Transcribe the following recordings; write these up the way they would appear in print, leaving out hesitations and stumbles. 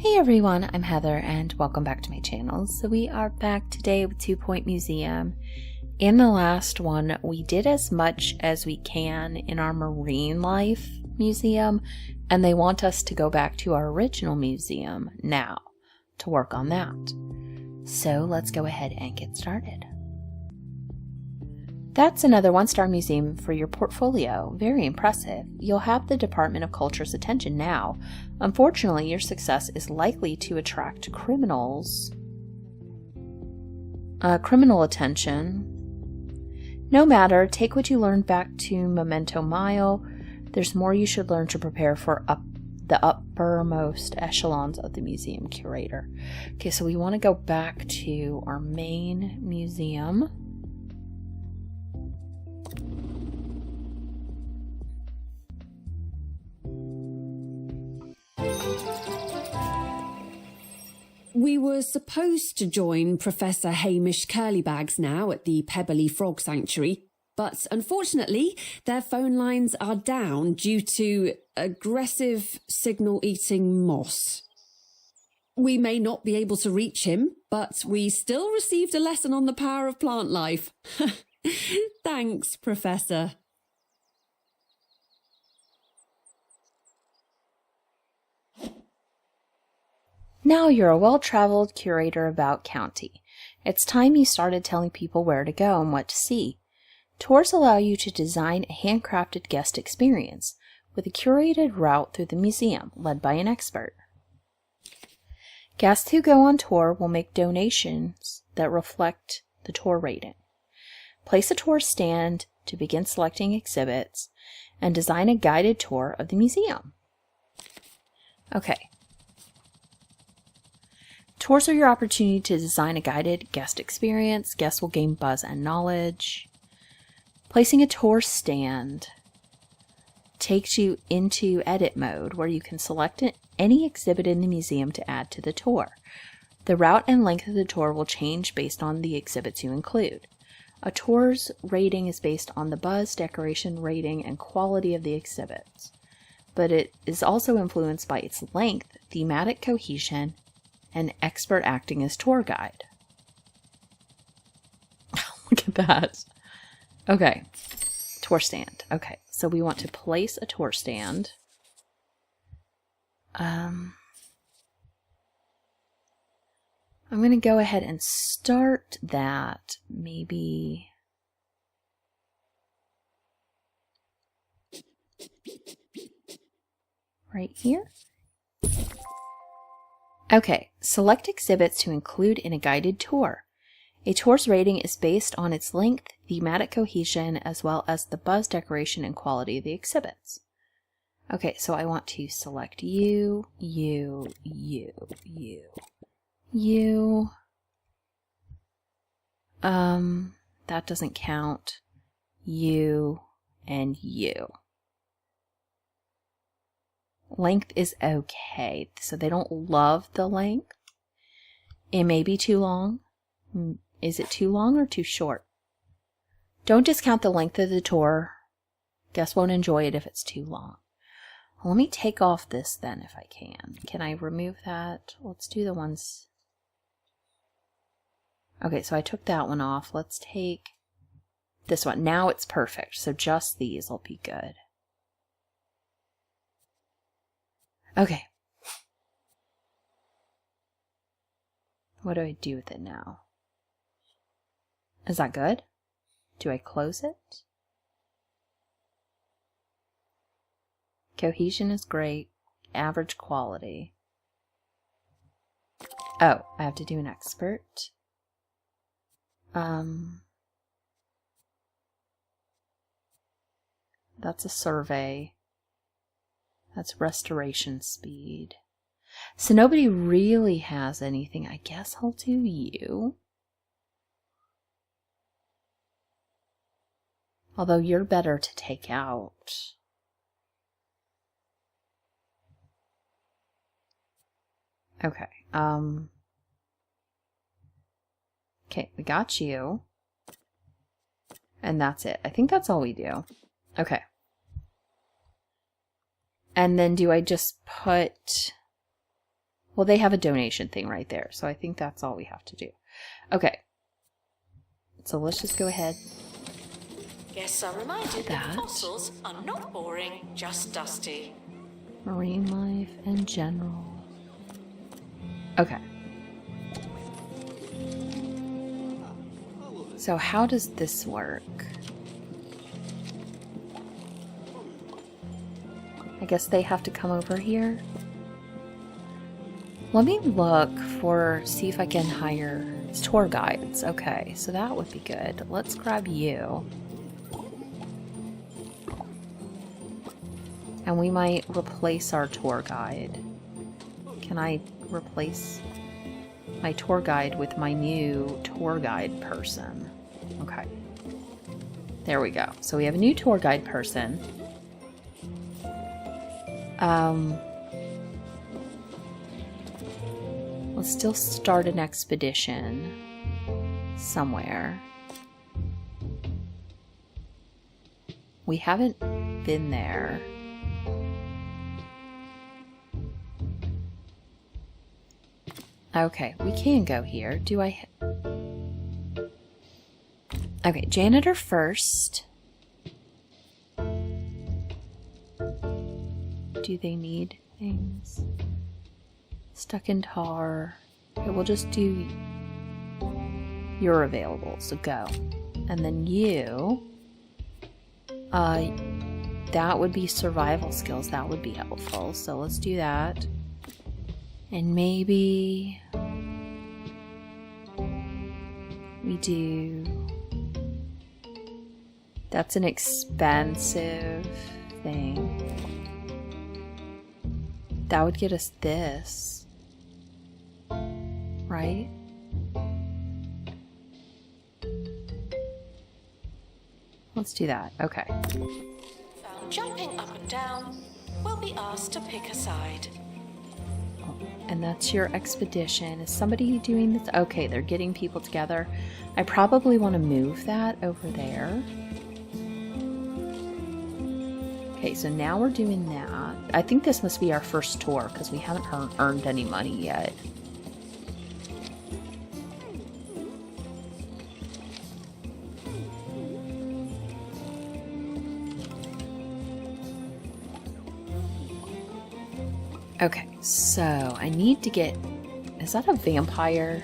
Hey everyone, I'm Heather and welcome back to my channel. So we are back today with 2 Point Museum. In the last one, we did as much as we can in our marine life museum, and they want us to go back to our original museum now to work on that. So let's go ahead and get started. That's another 1-star museum for your portfolio. Very impressive. You'll have the Department of Culture's attention now. Unfortunately, your success is likely to attract criminal attention. No matter, take what you learned back to Memento Mile. There's more you should learn to prepare for the uppermost echelons of the museum curator. Okay, so we want to go back to our main museum. We were supposed to join Professor Hamish Curlybags now at the Pebbly Frog Sanctuary, but unfortunately their phone lines are down due to aggressive signal-eating moss. We may not be able to reach him, but we still received a lesson on the power of plant life. Thanks, Professor. Now you're a well-traveled curator about county. It's time you started telling people where to go and what to see. Tours allow you to design a handcrafted guest experience with a curated route through the museum led by an expert. Guests who go on tour will make donations that reflect the tour rating. Place a tour stand to begin selecting exhibits and design a guided tour of the museum. Okay. Tours are your opportunity to design a guided guest experience. Guests will gain buzz and knowledge. Placing a tour stand takes you into edit mode where you can select any exhibit in the museum to add to the tour. The route and length of the tour will change based on the exhibits you include. A tour's rating is based on the buzz, decoration, rating, and quality of the exhibits, but it is also influenced by its length, thematic cohesion, and expert acting as tour guide. Look at that. Okay. Tour stand. Okay. So we want to place a tour stand. I'm going to go ahead and start that maybe right here. Okay, select exhibits to include in a guided tour. A tour's rating is based on its length, thematic cohesion, as well as the buzz, decoration, and quality of the exhibits. Okay, so I want to select you. That doesn't count. You and you. Length is okay, so they don't love the length. It may be too long. Is it too long or too short? Don't discount the length of the tour. Guests won't enjoy it if it's too long. Let me take off this then if I can. Can I remove that? Let's do the ones. Okay, so I took that one off. Let's take this one. Now it's perfect, so just these will be good. Okay. What do I do with it now? Is that good? Do I close it? Cohesion is great. Average quality. Oh, I have to do an expert. That's a survey. That's restoration speed. So nobody really has anything. I guess I'll do you. Although you're better to take out. Okay. Okay, we got you. And that's it. I think that's all we do. Okay. And then do I just put Well, they have a donation thing right there, so I think that's all we have to do. Okay. So let's just go ahead. Guests are reminded that fossils are not boring, just dusty. Marine life in general. Okay. So how does this work? I guess they have to come over here. Let me look for, see if I can hire tour guides. Okay, so that would be good. Let's grab you. And we might replace our tour guide. Can I replace my tour guide with my new tour guide person? Okay. There we go. So we have a new tour guide person. Let's still start an expedition somewhere. We haven't been there. Okay, we can go here. Do I... Okay, janitor first. Do they need things? Stuck in tar. Okay, we'll just do... You're available, so go. And then you... that would be survival skills. That would be helpful. So let's do that. And maybe... we do... That's an expensive thing. That would get us this. Right? Let's do that. Okay. Found jumping up and down, will be asked to pick a side. And that's your expedition. Is somebody doing this? Okay, they're getting people together. I probably want to move that over there. Okay, so now we're doing that. I think this must be our first tour because we haven't earned any money yet. Okay, so I need to get... Is that a vampire?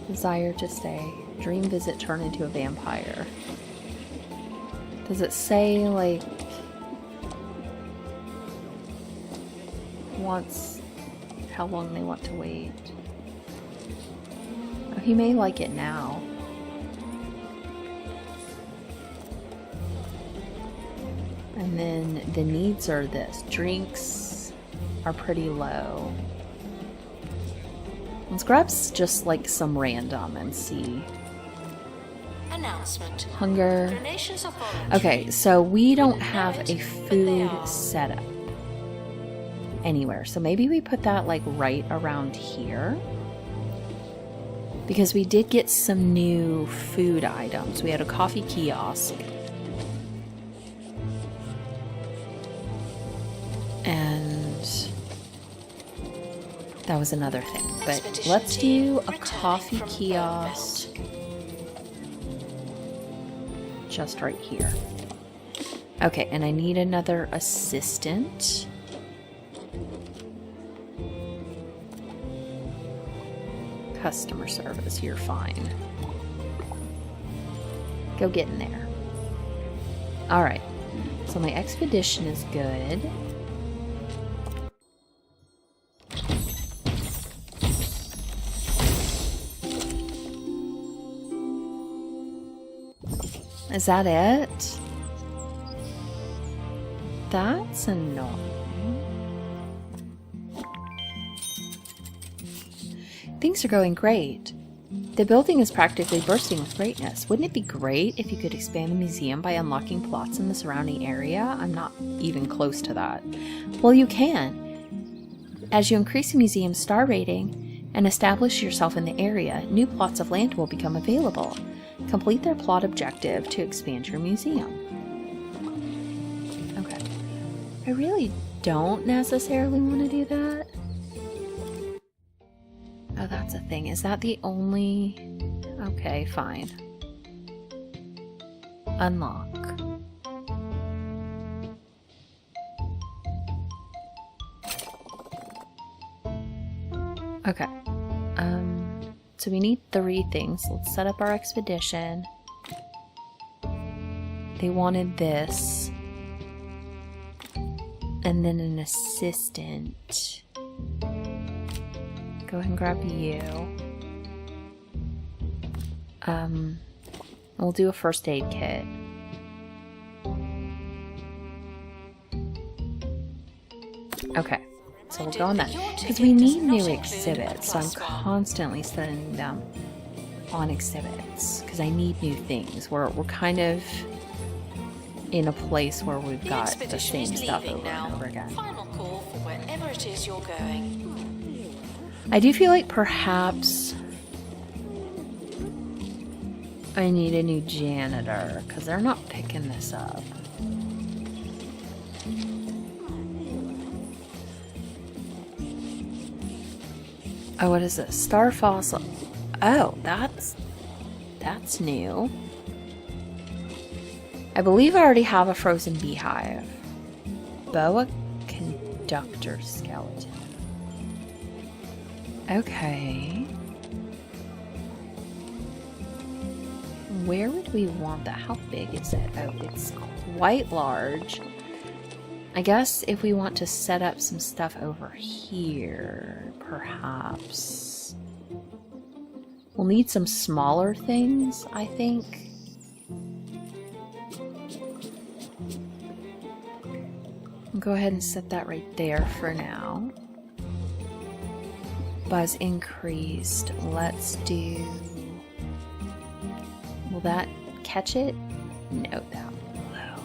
Desire to stay. Dream visit turn into a vampire. Does it say, like... wants... how long they want to wait? Oh, he may like it now. And then the needs are this. Drinks are pretty low. Let's grab just like some random and see. Announcement. Hunger. Donations are voluntary. Okay, so we don't have a food setup anywhere. So maybe we put that like right around here. Because we did get some new food items. We had a coffee kiosk. And that was another thing. But let's do a coffee kiosk just right here. Okay, and I need another assistant. Customer service, you're fine. Go get in there. Alright, so my expedition is good. Is that it? That's annoying. Things are going great. The building is practically bursting with greatness. Wouldn't it be great if you could expand the museum by unlocking plots in the surrounding area? I'm not even close to that. Well, you can. As you increase the museum's star rating and establish yourself in the area, new plots of land will become available. Complete their plot objective to expand your museum. Okay. I really don't necessarily want to do that. Oh, that's a thing. Is that the only... Okay, fine. Unlock. Okay. So we need 3 things. Let's set up our expedition. They wanted this. And then an assistant. Go ahead and grab you. We'll do a first aid kit. Okay. So we'll go on that. Because we need new exhibits, so I'm constantly setting them on exhibits. Because I need new things. We're kind of in a place where we've got the same stuff over and over again. Final call for wherever it is you're going. I do feel like perhaps I need a new janitor, because they're not picking this up. Oh, what is this? Star fossil. Oh, that's new. I believe I already have a frozen beehive. Boa conductor skeleton. Okay. Where would we want that? How big is it? Oh, it's quite large. I guess if we want to set up some stuff over here, perhaps. We'll need some smaller things, I think. I'll go ahead and set that right there for now. Buzz increased. Let's do... Will that catch it? No, that will.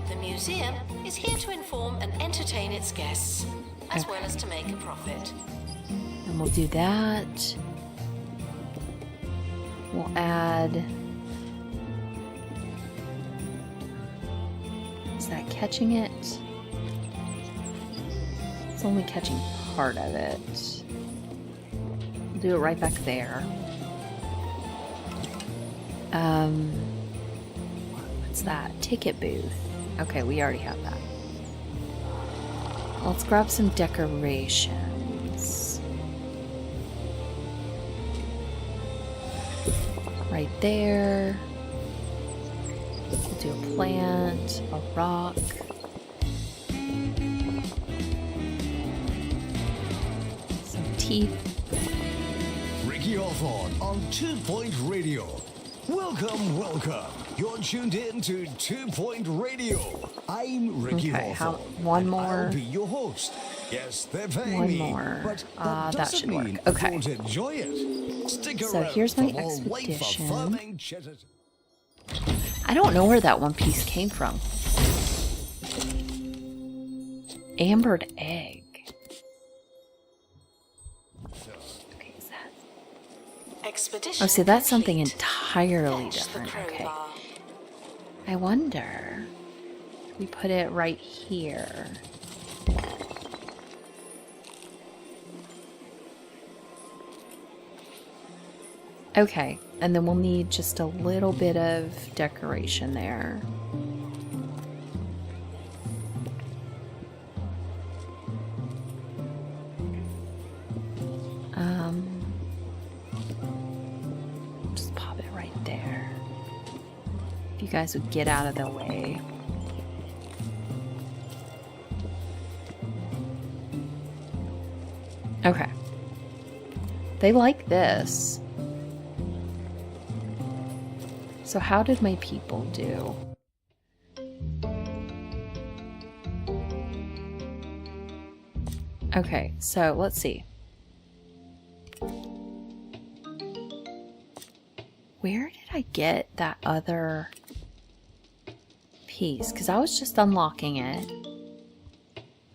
The museum is here to inform and entertain its guests, as well as to make a profit. And we'll do that. We'll add... Is that catching it? It's only catching part of it. We'll do it right back there. What's that? Ticket booth. Okay, we already have that. Let's grab some decorations. Right there. We'll do a plant, a rock. Some teeth. Ricky Hawthorne on 2 Point Radio. Welcome, welcome. You're tuned in to 2 Point Radio. I'm Ricky Okay, Hawthorne. one and more. I'll be your host. Yes, they're paying One me, more. but That doesn't should mean work. I Okay. won't enjoy it. Stick So around here's my for more expedition. life-affirming chatter. I don't know where that one piece came from. Ambered egg. Okay, is that? Expedition Oh, see, that's something complete. entirely Catch the different. Okay. crowbar. I wonder. We put it right here. Okay, and then we'll need just a little bit of decoration there. Just pop it right there. If you guys would get out of the way. Okay. They like this. So how did my people do? Okay, so let's see. Where did I get that other piece? Because I was just unlocking it.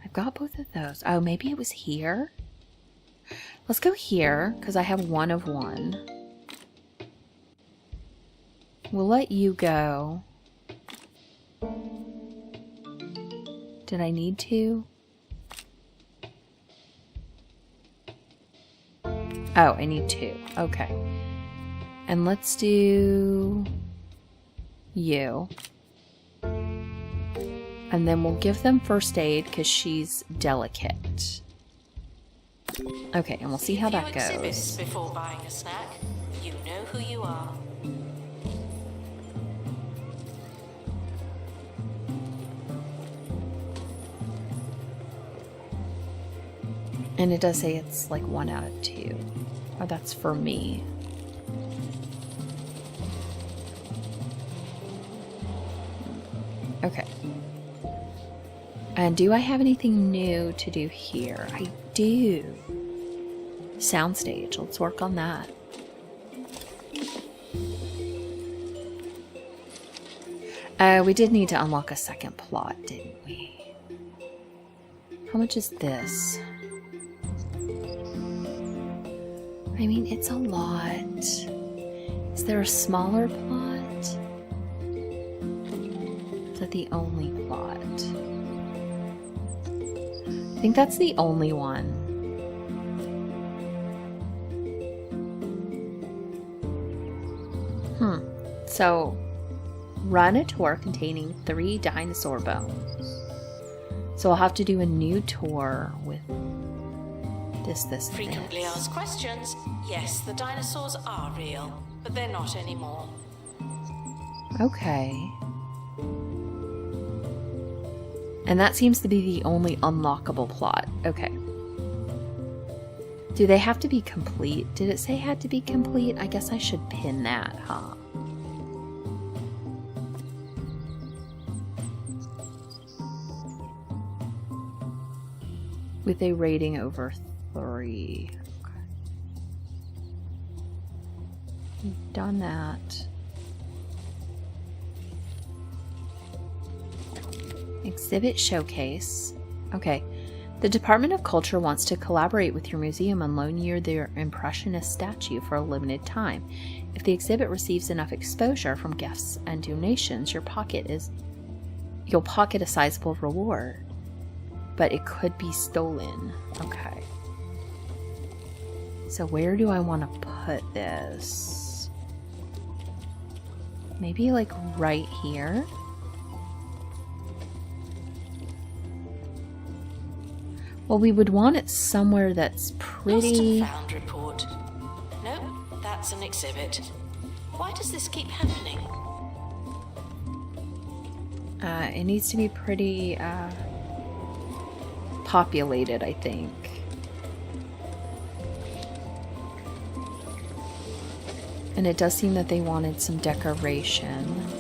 I've got both of those. Oh, maybe it was here? Let's go here, because I have one of one. We'll let you go. Did I need to? Oh, I need 2. Okay. And let's do you. And then we'll give them first aid because she's delicate. Okay, and we'll see how that goes. Before buying a snack, you know who you are. And it does say it's like 1 out of 2. Oh, that's for me. Okay. And do I have anything new to do here? I do. Soundstage. Let's work on that. We did need to unlock a second plot, didn't we? How much is this? I mean, it's a lot. Is there a smaller plot? Is that the only plot? I think that's the only one. So, run a tour containing 3 dinosaur bones. So I'll have to do a new tour with this, Frequently asked questions. Yes, the dinosaurs are real, but they're not anymore. Okay. And that seems to be the only unlockable plot. Okay. Do they have to be complete? Did it say had to be complete? I guess I should pin that, huh? With a rating over 3. Okay. We've done that. Exhibit showcase. Okay. The Department of Culture wants to collaborate with your museum and loan you their Impressionist statue for a limited time. If the exhibit receives enough exposure from guests and donations, you'll pocket a sizable reward. But it could be stolen. Okay. So where do I want to put this? Maybe like right here? Well, we would want it somewhere that's pretty... Lost and found report. Nope, that's an exhibit. Why does this keep happening? It needs to be pretty populated, I think. And it does seem that they wanted some decoration.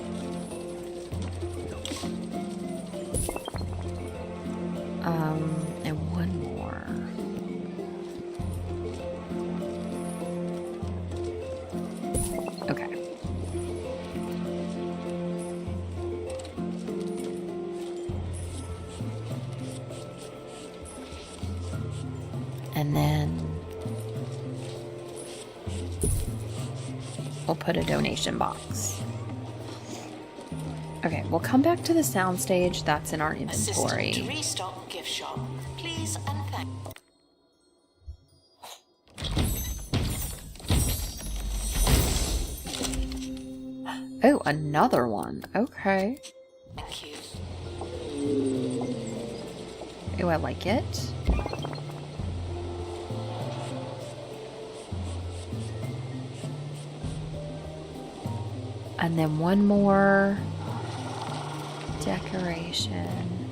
And one more. Okay. And then we'll put a donation box. Okay, we'll come back to the soundstage that's in our inventory. Assistant to restock gift shop. Please and thank. Oh, another one. Okay. Thank you. Oh, I like it. And then one more decoration.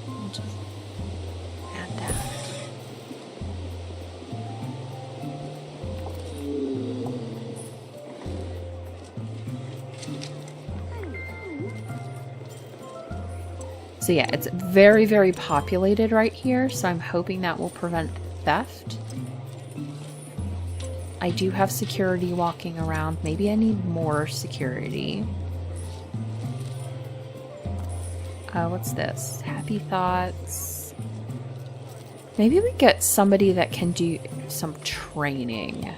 I'll just add that. So yeah, it's very, very populated right here, so I'm hoping that will prevent theft. I do have security walking around. Maybe I need more security. What's this? Happy Thoughts. Maybe we get somebody that can do some training.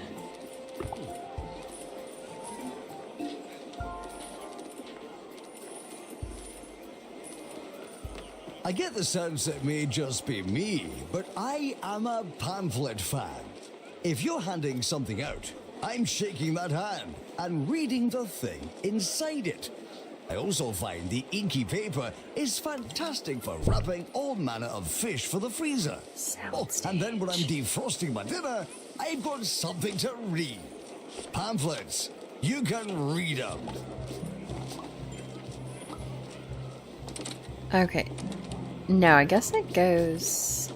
I get the sense it may just be me, but I am a pamphlet fan. If you're handing something out, I'm shaking that hand and reading the thing inside it. I also find the inky paper is fantastic for wrapping all manner of fish for the freezer. And then when I'm defrosting my dinner, I've got something to read. Pamphlets. You can read them. Okay. No, I guess it goes...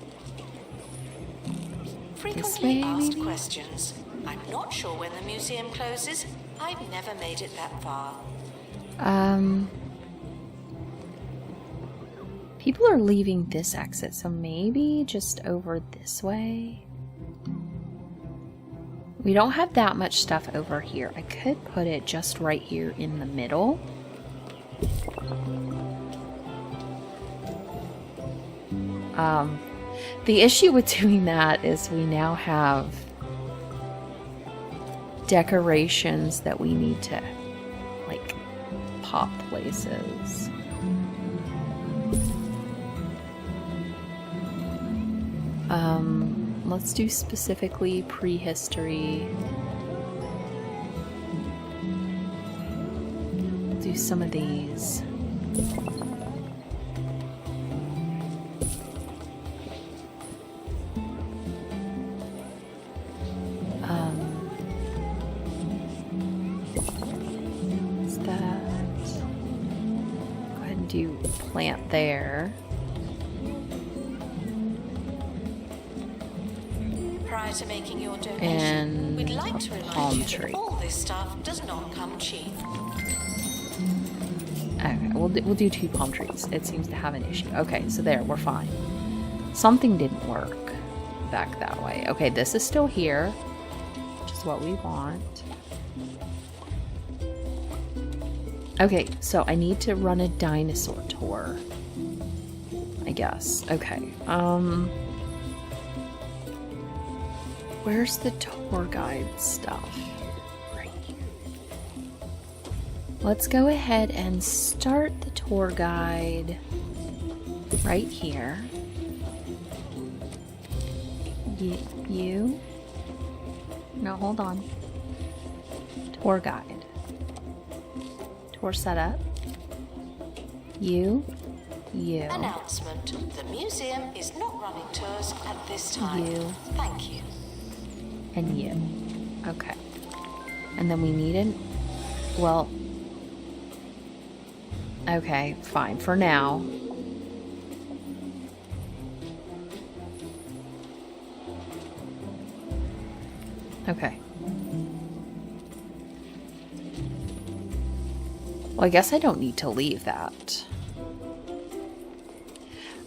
Frequently asked maybe? questions. I'm not sure when the museum closes. I've never made it that far. People are leaving this exit, so maybe just over this way. We don't have that much stuff over here. I could put it just right here in the middle. The issue with doing that is we now have decorations that we need to, like, pop places. Let's do specifically prehistory. Do some of these. What's that? Go ahead and do plant there. Prior to making your donation, And we'd like to palm remind you tree. that all this stuff does not come cheap. Okay, we'll do 2 palm trees. It seems to have an issue. Okay, so there, we're fine. Something didn't work back that way. Okay, this is still here, which is what we want. Okay, so I need to run a dinosaur tour, I guess. Okay, where's the tour guide stuff? Right here. Let's go ahead and start the tour guide right here. You? No, hold on. Tour guide. Tour setup. You. Announcement. The museum is not running tours at this time. You. Thank you. And you. Okay. And then we need an... Well... Okay, fine. For now. Okay. Well, I guess I don't need to leave that.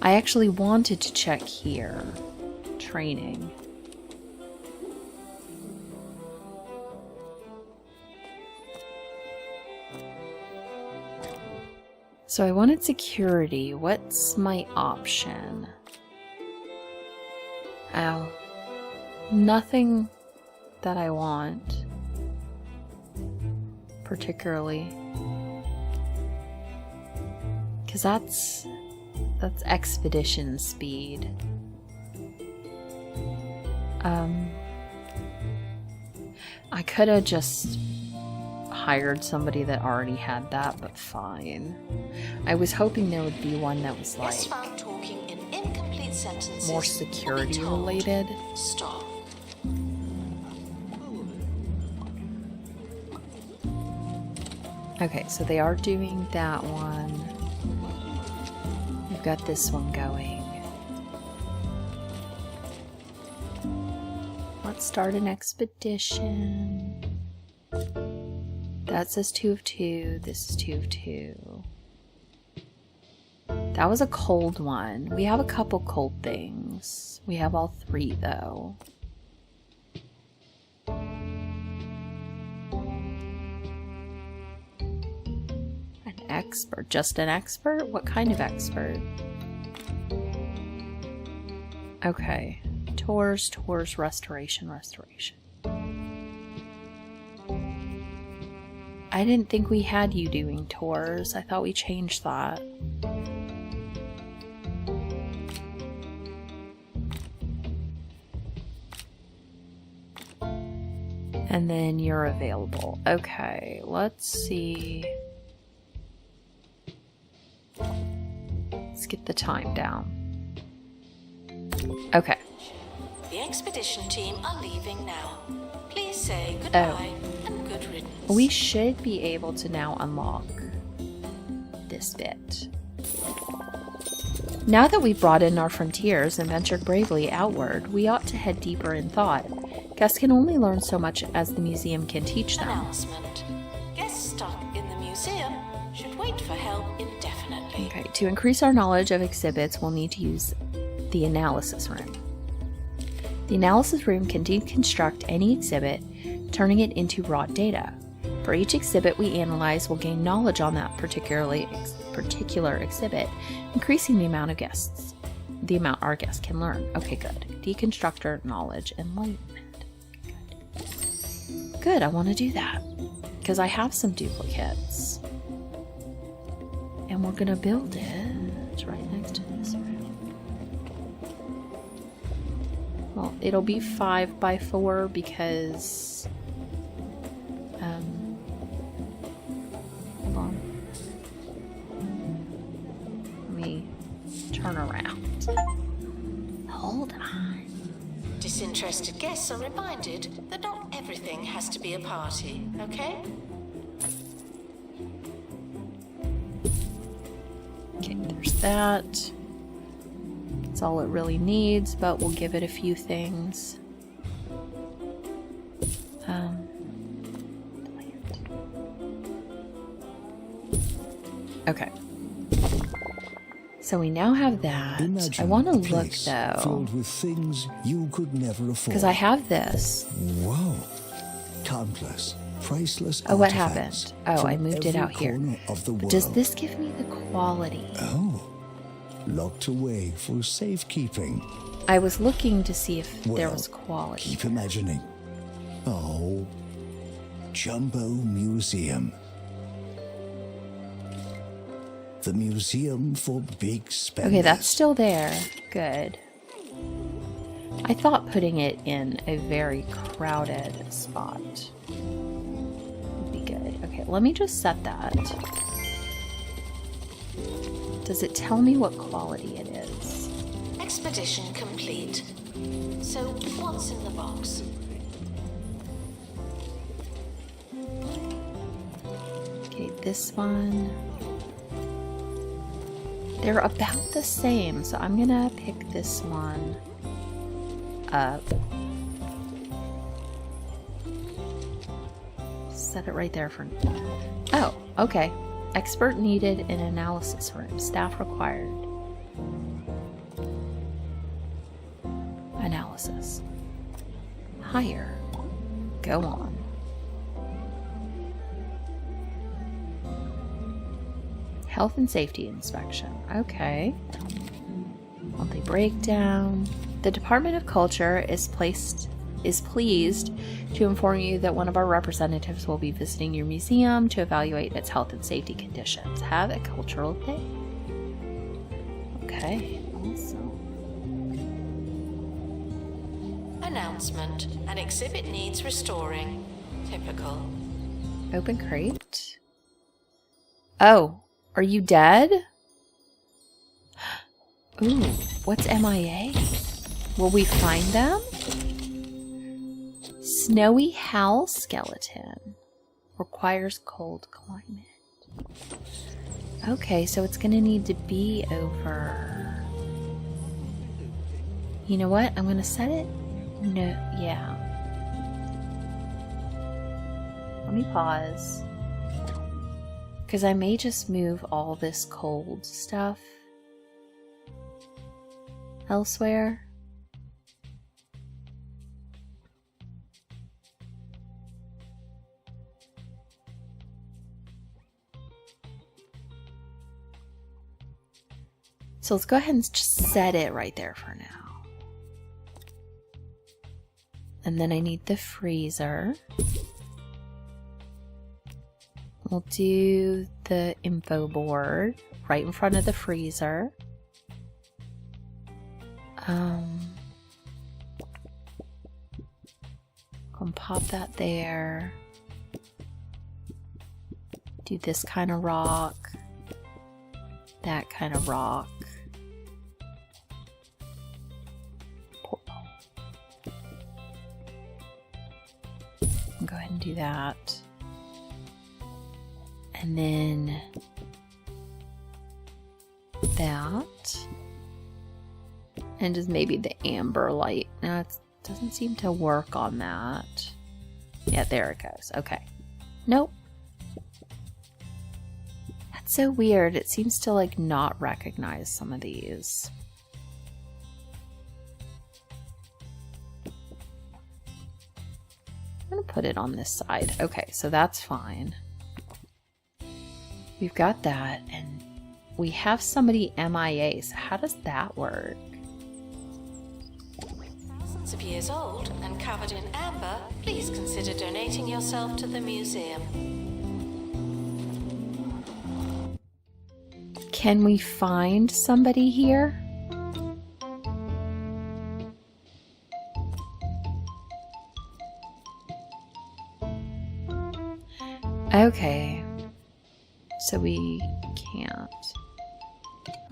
I actually wanted to check here. Training. So I wanted security. What's my option? Ow. Nothing that I want. Particularly. Because that's expedition speed. I could have just hired somebody that already had that, but fine. I was hoping there would be one that was like Guests found talking in incomplete sentences more will be security told, related. Stop. Okay, so they are doing that one. We've got this one going. Let's start an expedition. That says 2 of 2. This is 2 of 2. That was a cold one. We have a couple cold things. We have all 3 though. An expert. Just an expert? What kind of expert? Okay. Tours, restoration. I didn't think we had you doing tours. I thought we changed that. And then you're available. Okay, let's see. Let's get the time down. Okay. The expedition team are leaving now. Please say goodbye and good riddance. We should be able to now unlock this bit. Now that we've broadened our frontiers and ventured bravely outward, we ought to head deeper in thought. Guests can only learn so much as the museum can teach them. Announcement. Guests stuck in the museum should wait for help indefinitely. Okay, to increase our knowledge of exhibits, we'll need to use the analysis room. The analysis room can deconstruct any exhibit, turning it into raw data. For each exhibit we analyze, we'll gain knowledge on that particular exhibit, increasing the amount our guests can learn. Okay, good. Deconstructor, knowledge, enlightenment. Good, I want to do that because I have some duplicates. And we're going to build it right next to this room. Well, it'll be 5 by 4 because hold on. Let me turn around. Hold on. Disinterested guests are reminded that not everything has to be a party, okay? Okay, there's that. That's all it really needs, but we'll give it a few things. Okay. So we now have that. Imagine I want to a look place though, filled with things you could never afford. because I have this. Whoa. Countless, priceless Oh, what artifacts happened? Oh, from I moved it every out here. corner of the world. Does this give me the quality? Oh. Locked away for safekeeping. I was looking to see if there Well, was quality. Keep imagining. Oh. Jumbo Museum. The museum for big spenders. Okay, that's still there. Good. I thought putting it in a very crowded spot would be good. Okay, let me just set that. Does it tell me what quality it is? Expedition complete. So, what's in the box? Okay, this one. They're about the same, so I'm gonna pick this one up. Set it right there for... Oh, okay. Expert needed in analysis room. Staff required. Analysis. Hire. Go on. Health and safety inspection. Okay. Monthly breakdown. The Department of Culture is pleased to inform you that one of our representatives will be visiting your museum to evaluate its health and safety conditions. Have a cultural day. Okay, awesome. Announcement. An exhibit needs restoring. Typical. Open crate. Oh, are you dead? Ooh, what's MIA? Will we find them? Snowy Howl skeleton. Requires cold climate. Okay, so it's gonna need to be over. You know what? I'm gonna set it. No, yeah. Let me pause. Because I may just move all this cold stuff elsewhere. So let's go ahead and just set it right there for now. And then I need the freezer. We'll do the info board right in front of the freezer. I'll pop that there. Do this kind of rock. That kind of rock. Go ahead and do that. And then that. And just maybe the amber light. Now it doesn't seem to work on that. Yeah, there it goes. Okay. Nope. That's so weird. It seems to like not recognize some of these. I'm gonna put it on this side. Okay, so that's fine. We've got that, and we have somebody MIA, so how does that work? Thousands of years old and covered in amber, please consider donating yourself to the museum. Can we find somebody here? Okay. So we can't.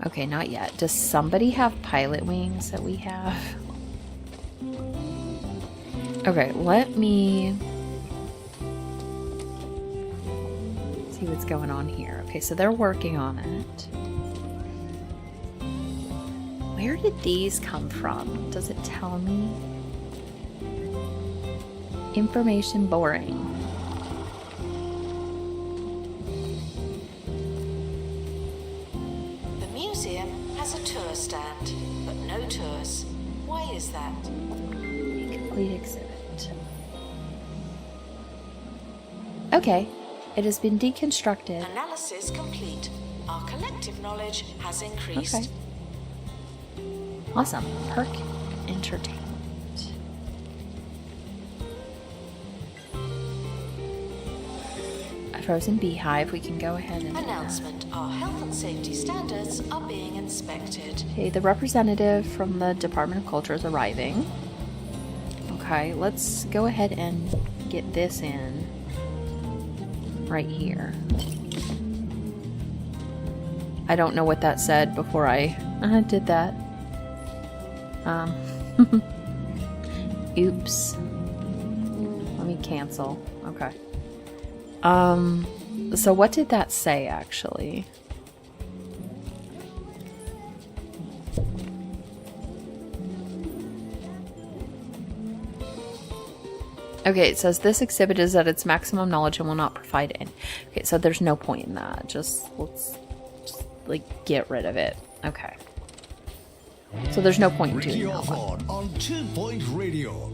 Okay, not yet. Does somebody have pilot wings that we have? Okay, let me see what's going on here. Okay, so they're working on it. Where did these come from? Does it tell me? Information boring. The museum has a tour stand, but no tours. Why is that? Incomplete exhibit. Okay, it has been deconstructed. Analysis complete. Our collective knowledge has increased. Okay. Awesome. Perk Entertainment. A frozen beehive. We can go ahead and... Announcement. Our health and safety standards are being inspected. Okay, the representative from the Department of Culture is arriving. Okay, let's go ahead and get this in right here. I don't know what that said before I did that. Oops. Let me cancel. Okay. So what did that say actually? Okay, it says this exhibit is at its maximum knowledge and will not provide any. Okay, so there's no point in that. Let's like get rid of it. Okay. So there's no point in doing Radio that one. Ford on 2 Point Radio.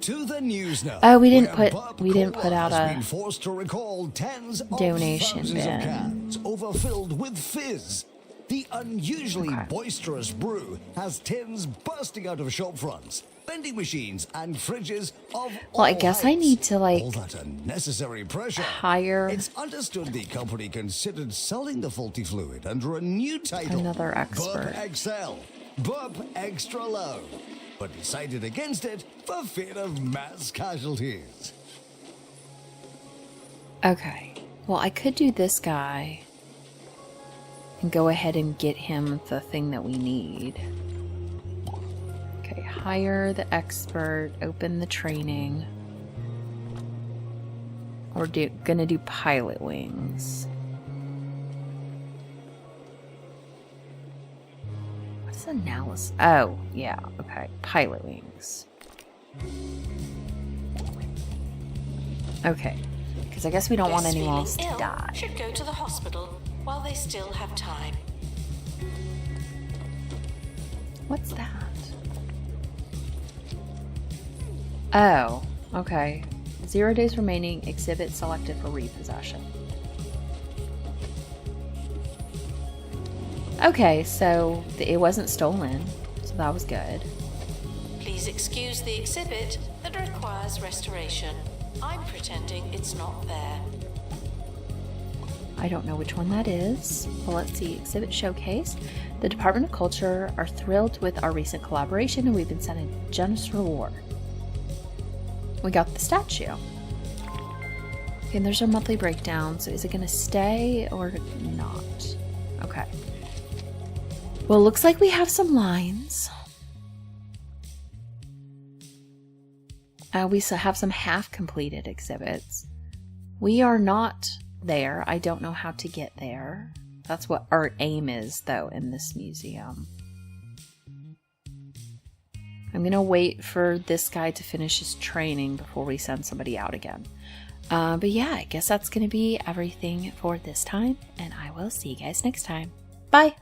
To the news now. Oh, we didn't where put- Bob we didn't Cola put out has a been forced to recall tens of donation thousands bin. of cans overfilled with fizz. The unusually Okay. boisterous brew has tins bursting out of shop fronts, vending machines, and fridges of Well, I all guess I heights. need to, like, all that unnecessary pressure. hire It's understood the company considered selling the faulty fluid under a new title, Another expert. Burp XL, Burp Extra Low, but decided against it for fear of mass casualties. Okay. Well, I could do this guy and go ahead and get him the thing that we need. Okay, hire the expert, open the training. We're gonna do pilot wings. What's analysis? Oh, yeah, okay. Pilot wings. Okay. Because I guess we don't want Those anyone feeling else to ill die. should go to the hospital while they still have time. What's that? Oh, okay. 0 days remaining. Exhibit selected for repossession. Okay, so it wasn't stolen, so that was good. Please excuse the exhibit that requires restoration. I'm pretending it's not there. I don't know which one that is. Well, let's see. Exhibit showcase. The Department of Culture are thrilled with our recent collaboration, and we've been sent a generous reward. we got the statue. Okay, and there's our monthly breakdown. So is it going to stay or not? Okay. Well, it looks like we have some lines. We have some half-completed exhibits. We are not there. I don't know how to get there. That's what our aim is, though, in this museum. I'm going to wait for this guy to finish his training before we send somebody out again. But yeah, I guess that's going to be everything for this time, and I will see you guys next time. Bye!